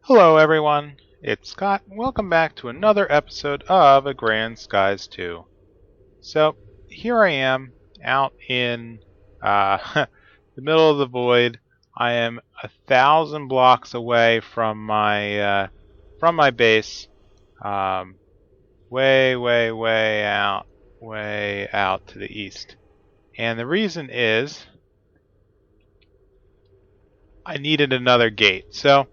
Hello everyone, it's Scott. Welcome back to another episode of Agrarian Skies 2. So, here I am out in the middle of the void. I am 1,000 blocks away from my base. Way out to the east. And the reason is I needed another gate. So,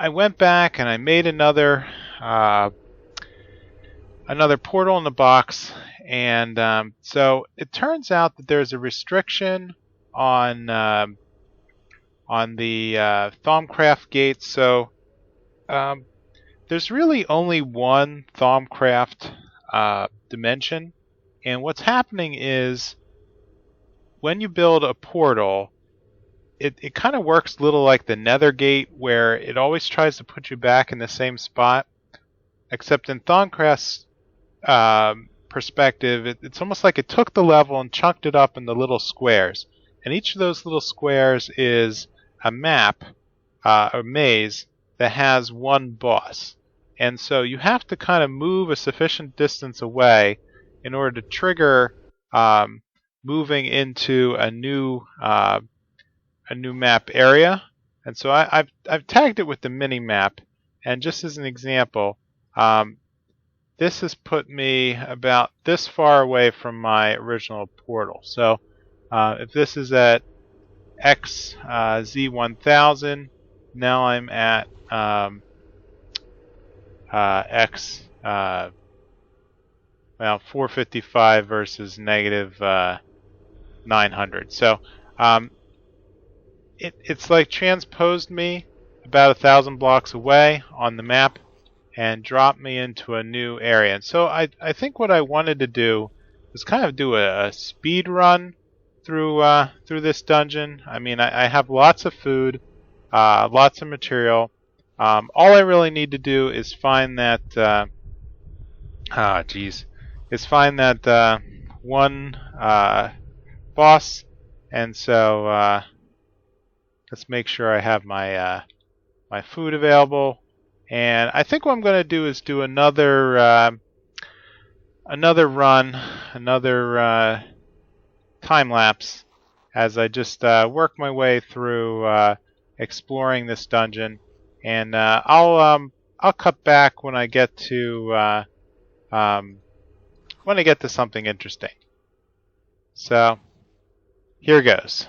I went back and I made another portal in the box, and so it turns out that there's a restriction on the Thaumcraft gates. So there's really only one Thaumcraft dimension, and what's happening is when you build a portal, it kind of works a little like the Nether Gate, where it always tries to put you back in the same spot. Except in Thaumcraft's perspective, it's almost like it took the level and chunked it up into little squares. And each of those little squares is a map, a maze, that has one boss. And so you have to kind of move a sufficient distance away in order to trigger moving into a new map area. And so I've tagged it with the mini map, and just as an example, this has put me about this far away from my original portal. So if this is at XZ1000, now I'm at X 455 versus negative 900. So it's like transposed me about 1,000 blocks away on the map and dropped me into a new area. And so I think what I wanted to do was kind of do a speed run through this dungeon. I mean, I have lots of food, lots of material. All I really need to do is find that find that one boss. And so let's make sure I have my my food available. And I think what I'm going to do is do another run, another time lapse, as I just work my way through exploring this dungeon. And I'll cut back when I get to something interesting. So here goes.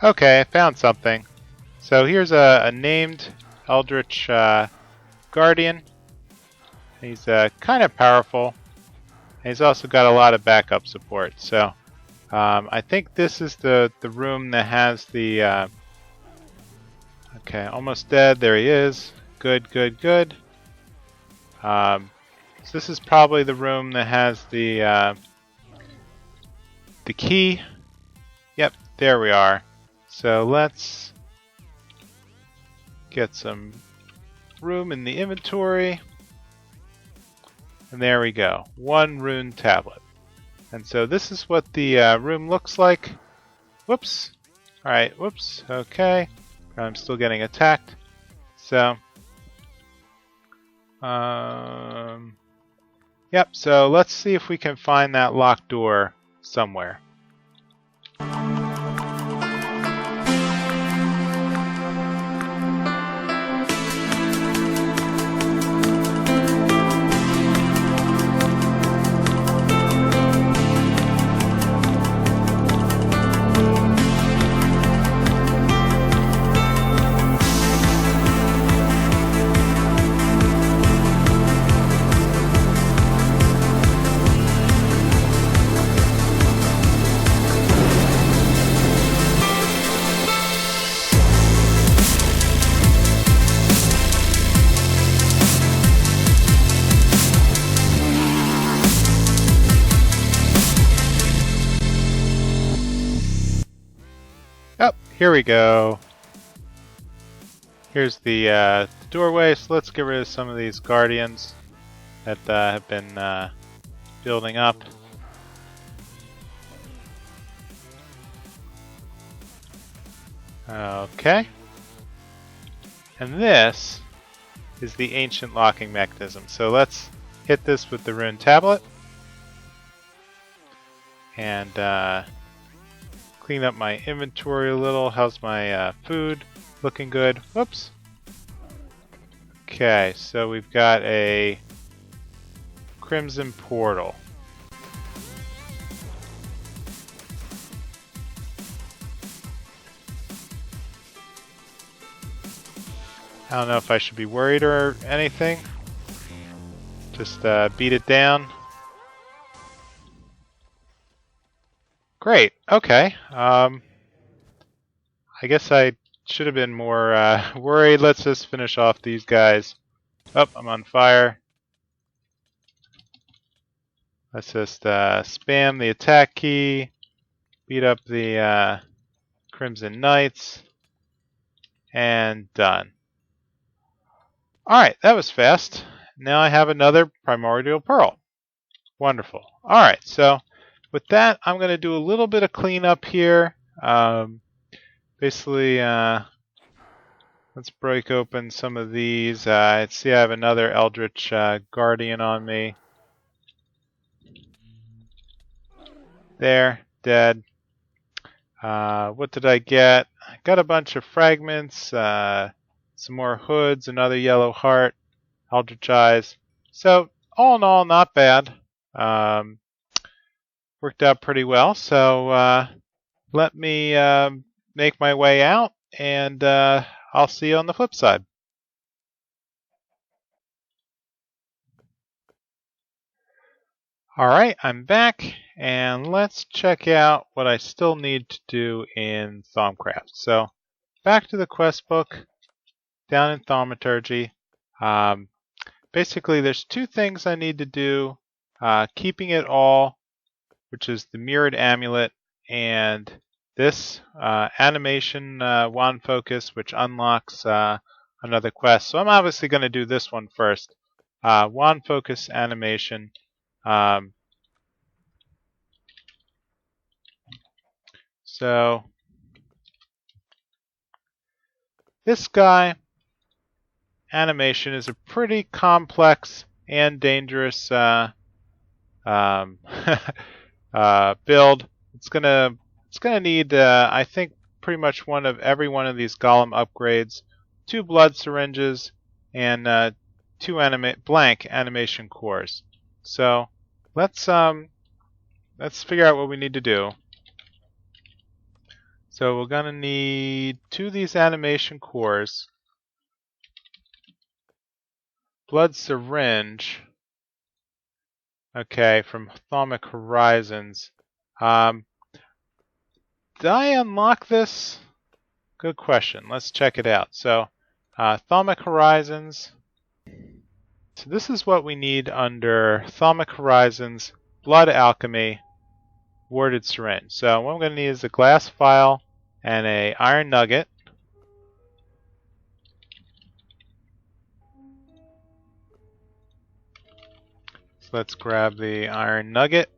Okay, I found something. So here's a named Eldritch Guardian. He's kind of powerful. And he's also got a lot of backup support. So I think this is the room that has the... okay, almost dead. There he is. Good. So this is probably the room that has the key. Yep, there we are. So let's get some room in the inventory. And there we go. One Rune Tablet. And so this is what the room looks like. Whoops. Alright, whoops. Okay. I'm still getting attacked. So, yep, so let's see if we can find that locked door somewhere. here we go. Here's the doorway, so let's get rid of some of these guardians that have been building up. Okay. And this is the ancient locking mechanism. So let's hit this with the Rune Tablet. And clean up my inventory a little. How's my food? Looking good. Whoops. Okay, so we've got a Crimson Portal. I don't know if I should be worried or anything. Just beat it down. Great. Okay. I guess I should have been more worried. Let's just finish off these guys. Oh, I'm on fire. Let's just spam the attack key. Beat up the Crimson Knights. And done. Alright, that was fast. Now I have another Primordial Pearl. Wonderful. Alright, so with that, I'm going to do a little bit of cleanup here. Basically, let's break open some of these. I see I have another Eldritch Guardian on me. There, dead. What did I get? I got a bunch of fragments. Some more hoods, another yellow heart, Eldritch Eyes. So, all in all, not bad. Worked out pretty well. So, let me make my way out, and I'll see you on the flip side. Alright, I'm back, and let's check out what I still need to do in Thaumcraft. So, back to the quest book. Down in Thaumaturgy. Basically, there's two things I need to do. Keeping it all, which is the Mirrored Amulet, and this Animation Wand Focus, which unlocks another quest. So I'm obviously going to do this one first. Wand Focus Animation. So this guy, animation, is a pretty complex and dangerous build. It's gonna need, I think, pretty much every one of these Golem upgrades, 2 blood syringes, and 2 blank animation cores. So let's figure out what we need to do. So we're gonna need 2 of these animation cores. Blood Syringe. Okay, from Thaumic Horizons. Did I unlock this? Good question. Let's check it out. So, Thaumic Horizons. So this is what we need under Thaumic Horizons, Blood Alchemy, Warded Syringe. So what I'm going to need is a glass vial and a iron nugget. Let's grab the iron nugget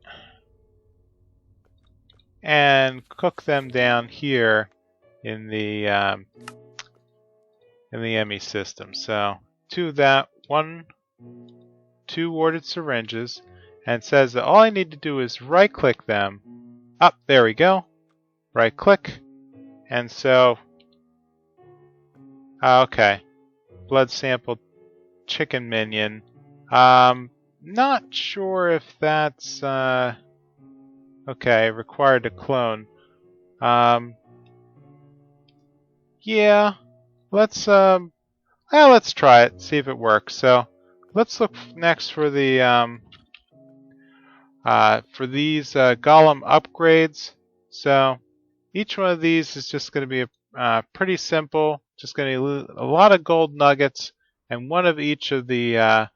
and cook them down here in the ME system. So 2 of that, 2 warded syringes, and it says that all I need to do is right click them. Up, there we go. Right click, and so okay, blood sample chicken minion. Not sure if that's okay, required to clone. Yeah, let's try it, see if it works. So let's look next for the for these Golem upgrades. So each one of these is just going to be pretty simple. Just going to need a lot of gold nuggets and 1 of each of the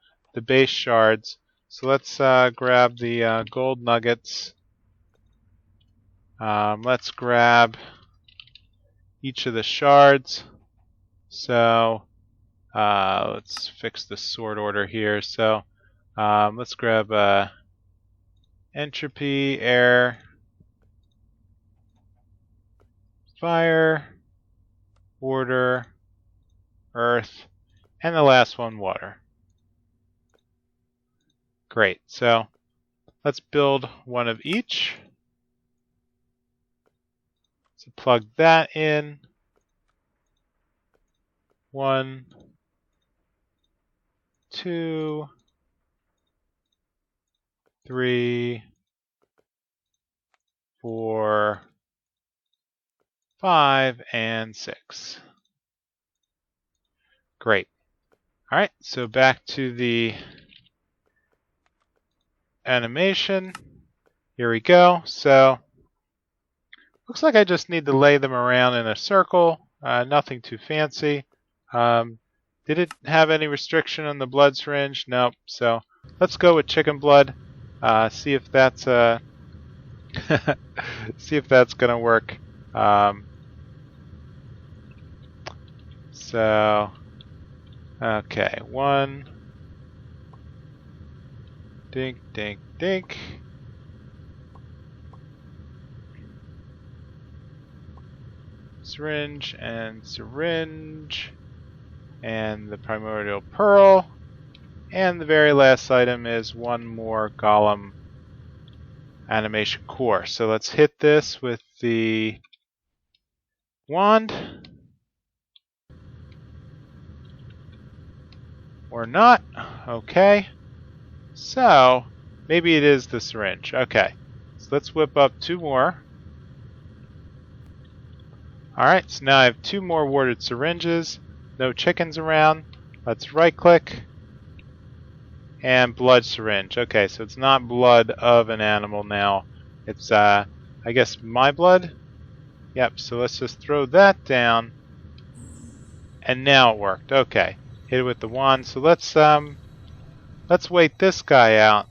base shards. So let's grab the gold nuggets. Let's grab each of the shards. So let's fix the sort order here. So let's grab entropy, air, fire, order, earth, and the last one, water. Great. So let's build one of each. So plug that in. 1, 2, 3, 4, 5, and 6. Great. All right, so back to the animation. Here we go. So looks like I just need to lay them around in a circle. Nothing too fancy. Did it have any restriction on the blood syringe? Nope. So let's go with chicken blood. See if that's see if that's gonna work. So okay, 1. Dink, dink, dink. Syringe and syringe. And the Primordial Pearl. And the very last item is one more Golem animation core. So let's hit this with the wand. Or not. Okay. So maybe it is the syringe. Okay. So let's whip up 2 more. Alright, so now I have 2 more warded syringes. No chickens around. Let's right click. And blood syringe. Okay, so it's not blood of an animal now. It's, I guess, my blood? Yep, so let's just throw that down. And now it worked. Okay. Hit it with the wand. So let's wait this guy out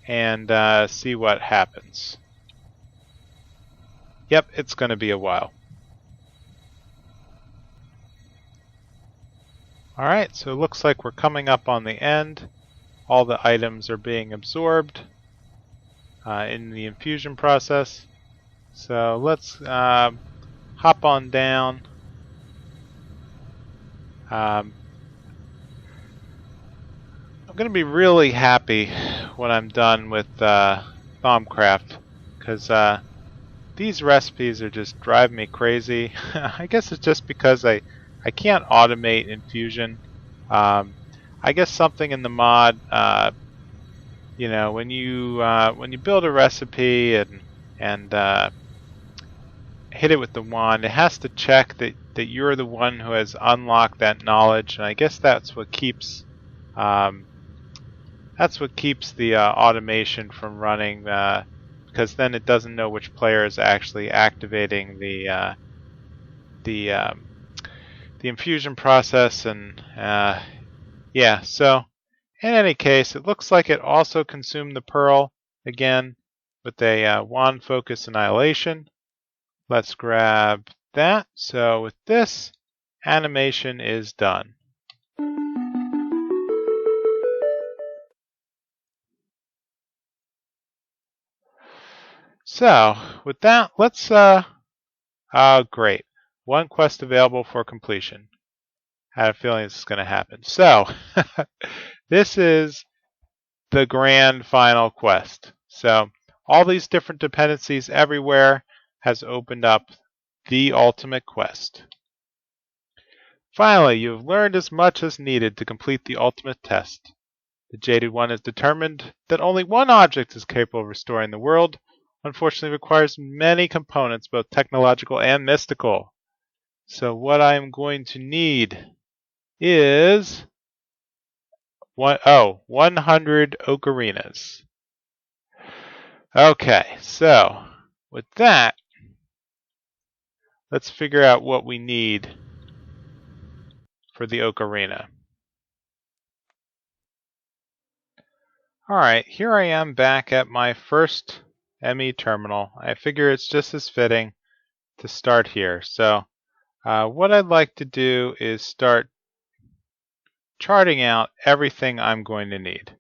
and see what happens. Yep, it's going to be a while. Alright, so it looks like we're coming up on the end. All the items are being absorbed in the infusion process. So let's hop on down. I'm going to be really happy when I'm done with Thaumcraft, because these recipes are just driving me crazy. I guess it's just because I can't automate infusion. I guess something in the mod, you know, when you build a recipe and hit it with the wand, it has to check that you're the one who has unlocked that knowledge, and I guess that's what keeps the automation from running, because then it doesn't know which player is actually activating the infusion process, and yeah, so in any case, it looks like it also consumed the pearl again with a wand focus annihilation. Let's grab that. So with this, animation is done. So with that, let's great. 1 quest available for completion. I had a feeling this is going to happen. So, this is the grand final quest. So, all these different dependencies everywhere has opened up the ultimate quest. Finally, you have learned as much as needed to complete the ultimate test. The Jaded One is determined that only one object is capable of restoring the world. Unfortunately, it requires many components, both technological and mystical. So, what I am going to need is 100 ocarinas. Okay, so with that, let's figure out what we need for the ocarina. Alright, here I am back at my first ME terminal. I figure it's just as fitting to start here. So What I'd like to do is start charting out everything I'm going to need.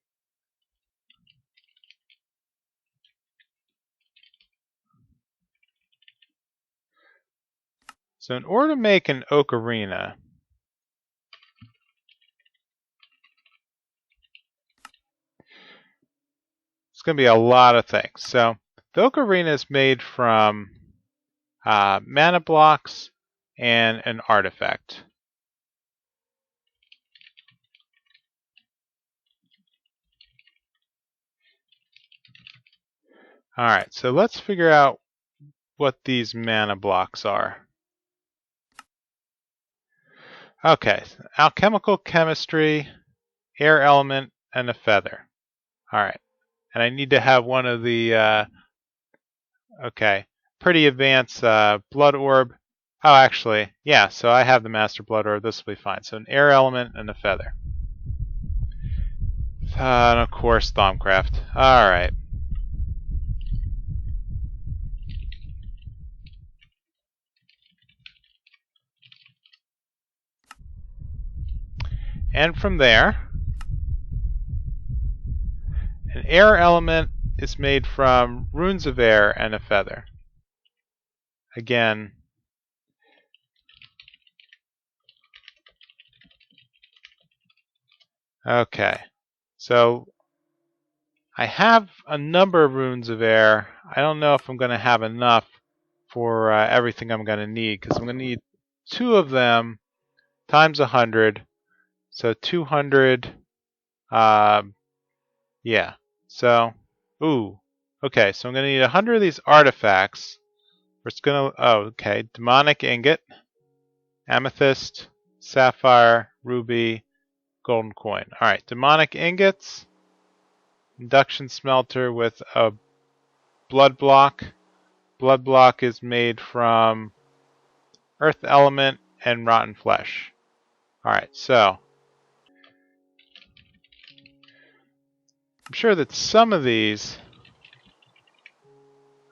So in order to make an ocarina, it's going to be a lot of things. So the ocarina is made from mana blocks and an artifact. Alright, so let's figure out what these mana blocks are. Okay, alchemical chemistry, air element, and a feather. Alright, and I need to have one of the, pretty advanced blood orb. Oh, actually, yeah, so I have the master blood orb. This will be fine. So an air element and a feather. And of course, Thaumcraft. Alright. And from there, an air element is made from Runes of Air and a feather. Again, okay. So I have a number of Runes of Air. I don't know if I'm going to have enough for everything I'm going to need, because I'm going to need 2 of them times 100. So 200. Yeah. So, okay. So I'm going to need 100 of these artifacts. It's going to, demonic ingot, amethyst, sapphire, ruby, golden coin. All right, demonic ingots, induction smelter with a blood block. Blood block is made from earth element and rotten flesh. All right, so I'm sure that some of these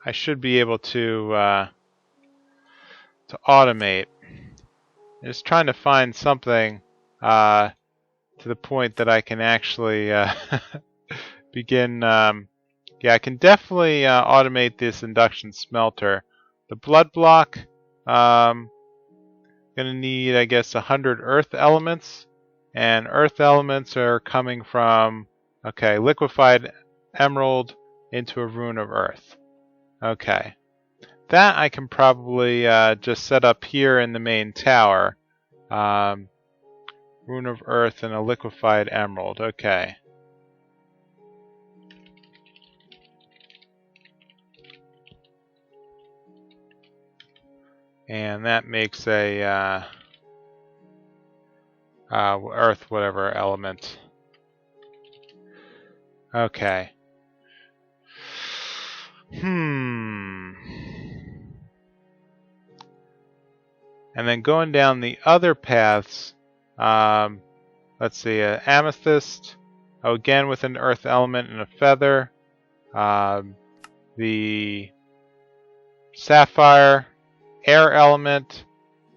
I should be able to automate. I'm just trying to find something to the point that I can actually begin. Yeah, I can definitely automate this induction smelter. The blood block, gonna need, I guess, 100 earth elements, and earth elements are coming from liquefied emerald into a rune of earth. Okay, that I can probably just set up here in the main tower. Rune of earth and a liquefied emerald. Okay. And that makes a earth whatever element. Okay. And then going down the other paths, let's see, amethyst, again with an earth element and a feather. The sapphire, air element,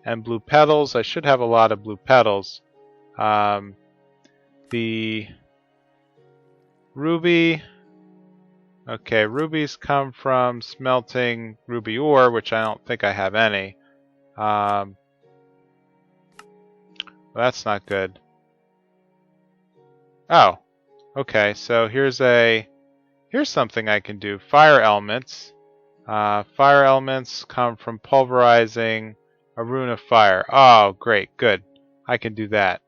and blue petals. I should have a lot of blue petals. The ruby. Okay, rubies come from smelting ruby ore, which I don't think I have any. Well, that's not good. Oh, okay. So here's something I can do. Fire elements. Fire elements come from pulverizing a rune of fire. Oh, great, good. I can do that.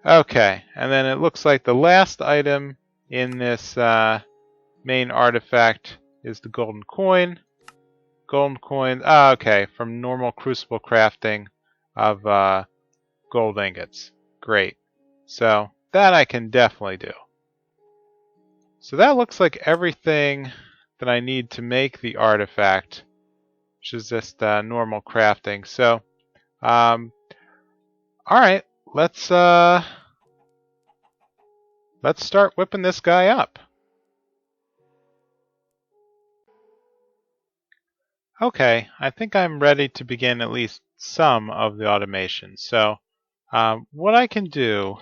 Okay, and then it looks like the last item in this main artifact is the golden coin. Golden coin, okay, from normal crucible crafting of gold ingots. Great. So that I can definitely do. So that looks like everything that I need to make the artifact, which is just normal crafting. So, all right, let's let's start whipping this guy up. Okay, I think I'm ready to begin at least some of the automation. So what I can do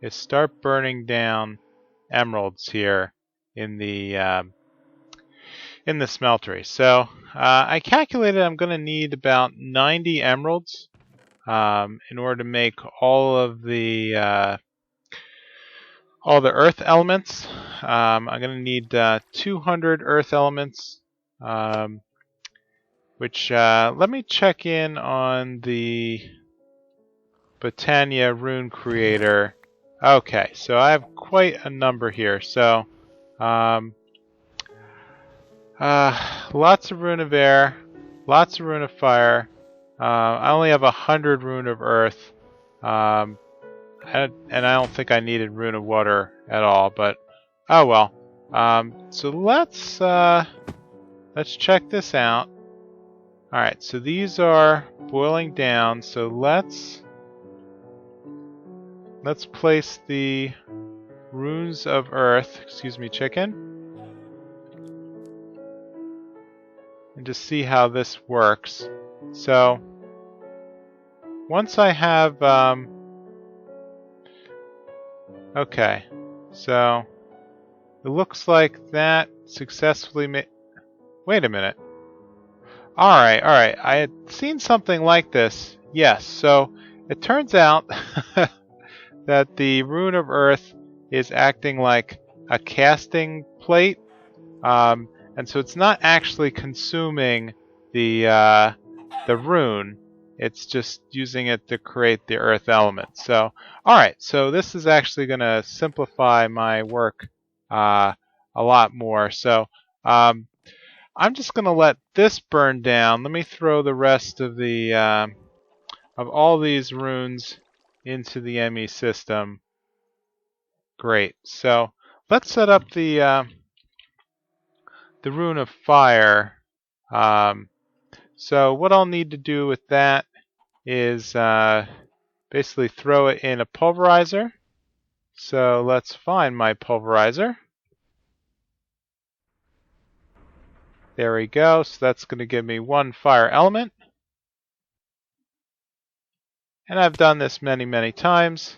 is start burning down emeralds here in the smeltery. So I calculated I'm going to need about 90 emeralds in order to make all the earth elements. I'm going to need 200 earth elements. Which, let me check in on the Botania Rune Creator. Okay, so I have quite a number here. So, lots of Rune of Air, lots of Rune of Fire. I only have 100 Rune of Earth, and I don't think I needed Rune of Water at all. But oh well. So let's check this out. Alright, so these are boiling down, so let's place the runes of earth, excuse me, chicken, and just see how this works. So once I have okay, so it looks like that successfully wait a minute. Alright, I had seen something like this. Yes, so it turns out that the Rune of Earth is acting like a casting plate. And so it's not actually consuming the rune. It's just using it to create the earth element. So, alright, so this is actually going to simplify my work a lot more. So, I'm just going to let this burn down. Let me throw the rest of the of all these runes into the ME system. Great. So let's set up the Rune of Fire. So what I'll need to do with that is basically throw it in a pulverizer. So let's find my pulverizer. There we go. So that's going to give me one fire element. And I've done this many, many times.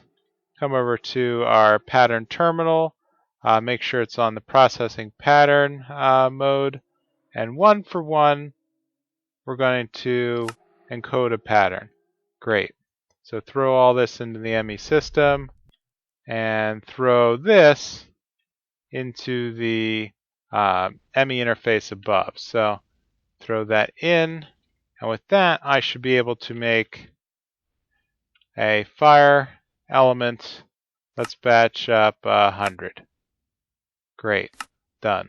Come over to our pattern terminal. Make sure it's on the processing pattern mode. And one for one, we're going to encode a pattern. Great. So throw all this into the ME system. And throw this into the ME interface above. So throw that in, and with that I should be able to make a fire element. Let's batch up 100. Great, done.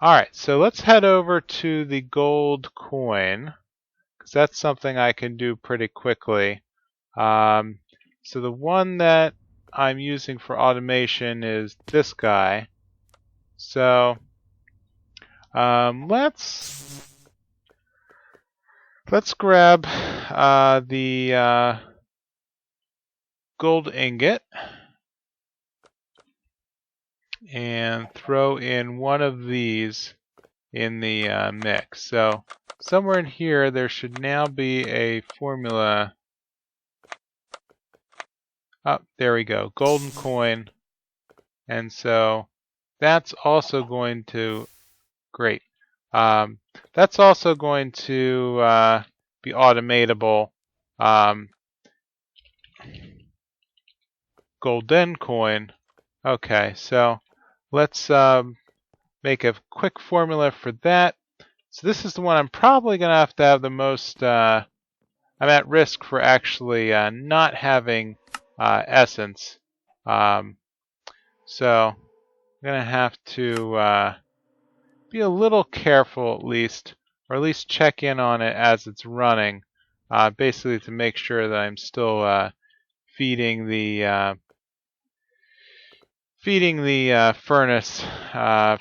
Alright, so let's head over to the gold coin, because that's something I can do pretty quickly. So the one that I'm using for automation is this guy. So let's grab the gold ingot and throw in one of these in the mix. So somewhere in here there should now be a formula. Oh, there we go, golden coin. And so that's also going to, great. That's also going to be automatable. Golden coin. Okay, so let's make a quick formula for that. So this is the one I'm probably going to have the most, I'm at risk for actually not having essence. So I'm going to have to be a little careful at least, or at least check in on it as it's running, basically to make sure that I'm still feeding the furnace,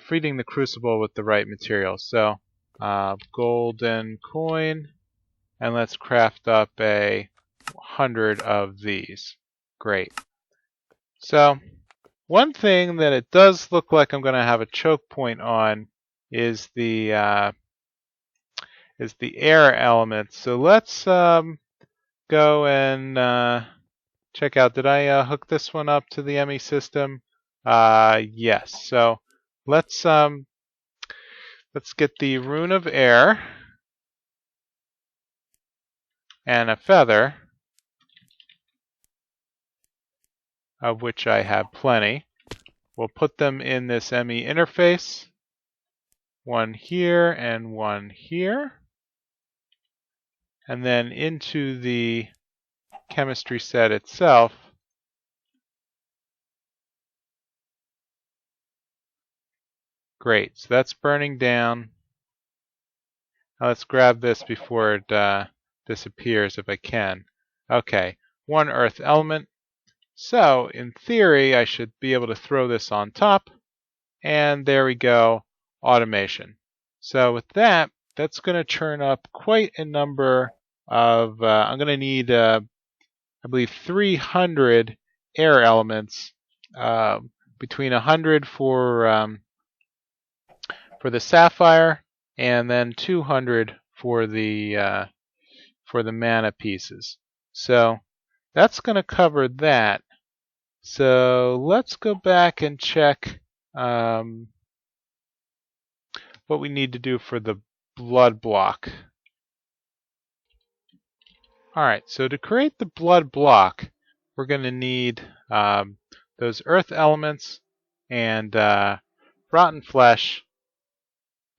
feeding the crucible with the right materials. So golden coin, and let's craft up 100 of these. Great. So one thing that it does look like I'm going to have a choke point on is the air element. So let's go and check out. Did I hook this one up to the ME system? Yes. So let's get the Rune of Air and a feather, of which I have plenty. We'll put them in this ME interface. One here and one here. And then into the chemistry set itself. Great, so that's burning down. Now let's grab this before it disappears if I can. Okay, one earth element. So, in theory, I should be able to throw this on top. And there we go, automation. So with that, that's going to churn up quite a number of, I'm going to need, I believe, 300 air elements, between 100 for the sapphire, and then 200 for the mana pieces. So that's going to cover that. So let's go back and check what we need to do for the blood block. Alright, so to create the blood block, we're going to need those earth elements and rotten flesh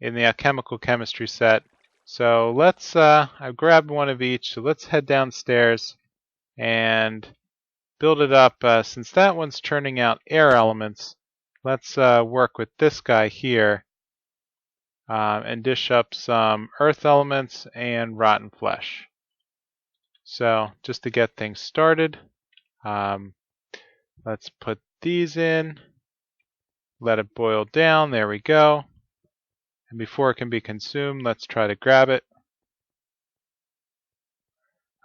in the alchemical chemistry set. So let's, I've grabbed one of each, so let's head downstairs and build it up. Since that one's churning out air elements, let's work with this guy here and dish up some earth elements and rotten flesh. So just to get things started, let's put these in, let it boil down, there we go. And before it can be consumed, let's try to grab it.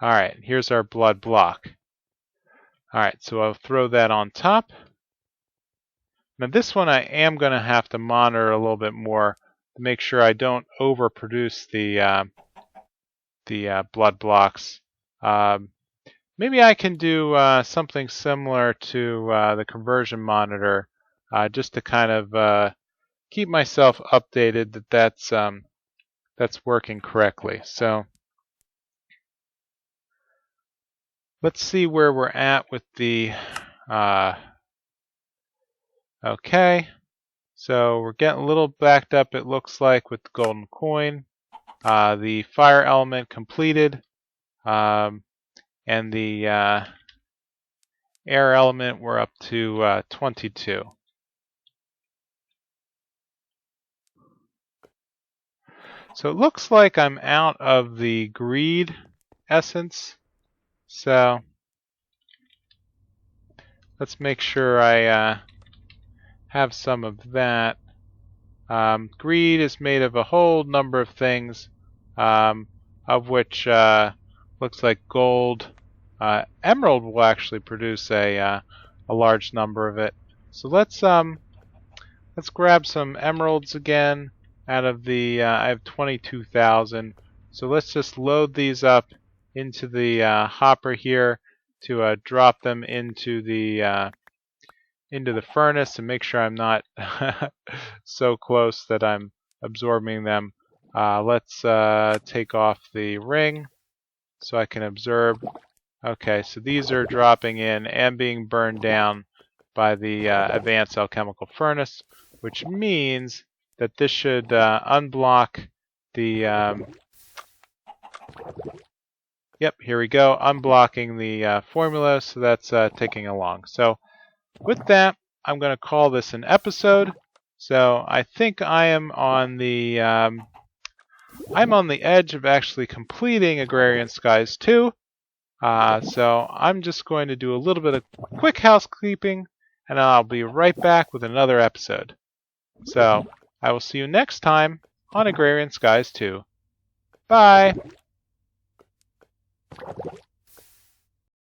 Alright, here's our blood block. Alright, so I'll throw that on top. Now this one I am going to have to monitor a little bit more to make sure I don't overproduce the blood blocks. Maybe I can do something similar to the conversion monitor, just to kind of keep myself updated that that's working correctly. So let's see where we're at with the okay, so we're getting a little backed up, it looks like, with the golden coin. The fire element completed, and the air element we're up to 22. So it looks like I'm out of the greed essence. So let's make sure I have some of that. Greed is made of a whole number of things, of which looks like gold. Emerald will actually produce a large number of it. So let's grab some emeralds again out of the I have 22,000. So let's just load these up into the hopper here to drop them into the furnace and make sure I'm not so close that I'm absorbing them. Let's take off the ring so I can observe. Okay, so these are dropping in and being burned down by the advanced alchemical furnace, which means that this should unblock the yep, here we go, unblocking the formula, so that's ticking along. So with that, I'm going to call this an episode. So I think I am on the I'm on the edge of actually completing Agrarian Skies 2. So I'm just going to do a little bit of quick housekeeping, and I'll be right back with another episode. So I will see you next time on Agrarian Skies 2. Bye!